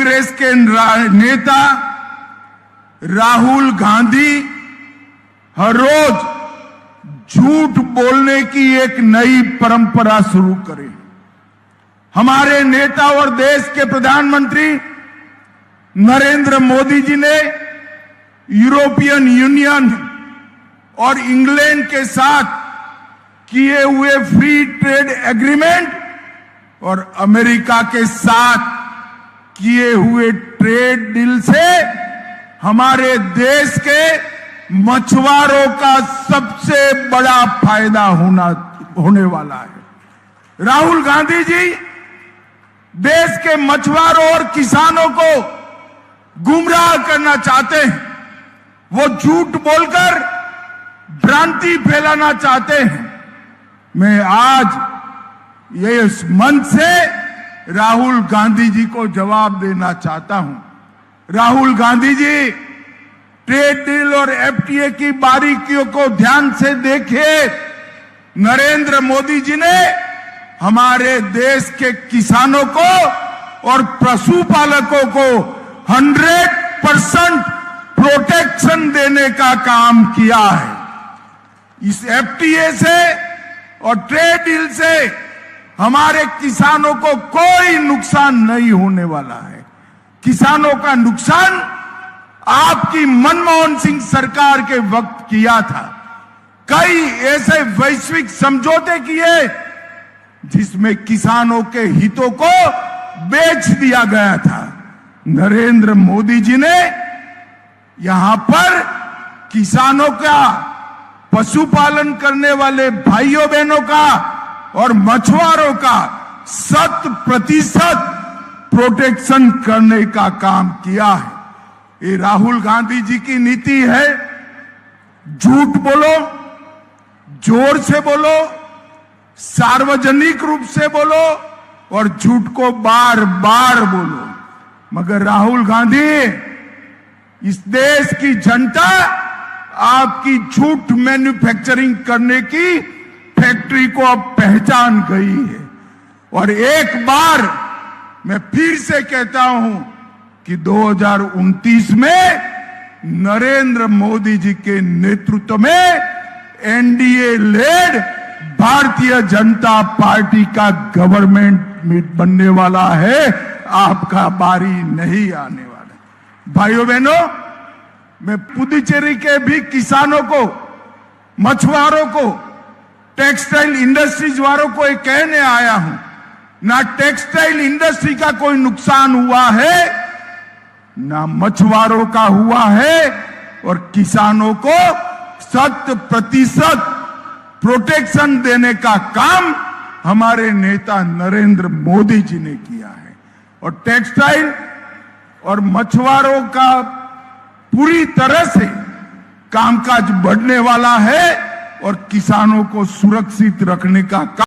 कांग्रेस के नेता राहुल गांधी हर रोज झूठ बोलने की एक नई परंपरा शुरू करें। हमारे नेता और देश के प्रधानमंत्री नरेंद्र मोदी जी ने यूरोपियन यूनियन और इंग्लैंड के साथ किए हुए फ्री ट्रेड एग्रीमेंट और अमेरिका के साथ किए हुए ट्रेड डील से हमारे देश के मछुआरों का सबसे बड़ा फायदा होने वाला है। राहुल गांधी जी देश के मछुआरों और किसानों को गुमराह करना चाहते हैं। वो झूठ बोलकर भ्रांति फैलाना चाहते हैं। मैं आज ये इस मंच से राहुल गांधी जी को जवाब देना चाहता हूं। राहुल गांधी जी, ट्रेड डील और एफटीए की बारीकियों को ध्यान से देखिए। नरेंद्र मोदी जी ने हमारे देश के किसानों को और पशुपालकों को 100% प्रोटेक्शन देने का काम किया है। इस एफटीए से और ट्रेड डील से हमारे किसानों को कोई नुकसान नहीं होने वाला है। किसानों का नुकसान आपकी मनमोहन सिंह सरकार के वक्त किया था। कई ऐसे वैश्विक समझौते किए जिसमें किसानों के हितों को बेच दिया गया था। नरेंद्र मोदी जी ने यहां पर किसानों का, पशुपालन करने वाले भाइयों बहनों का और मछुआरों का 100% प्रोटेक्शन करने का काम किया है। ये राहुल गांधी जी की नीति है। झूठ बोलो, जोर से बोलो, सार्वजनिक रूप से बोलो और झूठ को बार बार बोलो। मगर राहुल गांधी, इस देश की जनता आपकी झूठ मैन्युफैक्चरिंग करने की फैक्ट्री को अब पहचान गई है। और एक बार मैं फिर से कहता हूं कि 2029 में नरेंद्र मोदी जी के नेतृत्व में NDA lead Bharatiya Janata party का गवर्नमेंट बनने वाला है। आपका बारी नहीं आने वाला। भाइयों बहनों, मैं पुदुचेरी के भी किसानों को, मछुआरों को, टेक्सटाइल इंडस्ट्रीज वालों को ये कहने आया हूं, ना टेक्सटाइल इंडस्ट्री का कोई नुकसान हुआ है, ना मछुआरों का हुआ है। और किसानों को 100% प्रोटेक्शन देने का काम हमारे नेता नरेंद्र मोदी जी ने किया है। और टेक्सटाइल और मछुआरों का पूरी तरह से कामकाज बढ़ने वाला है और किसानों को सुरक्षित रखने का काम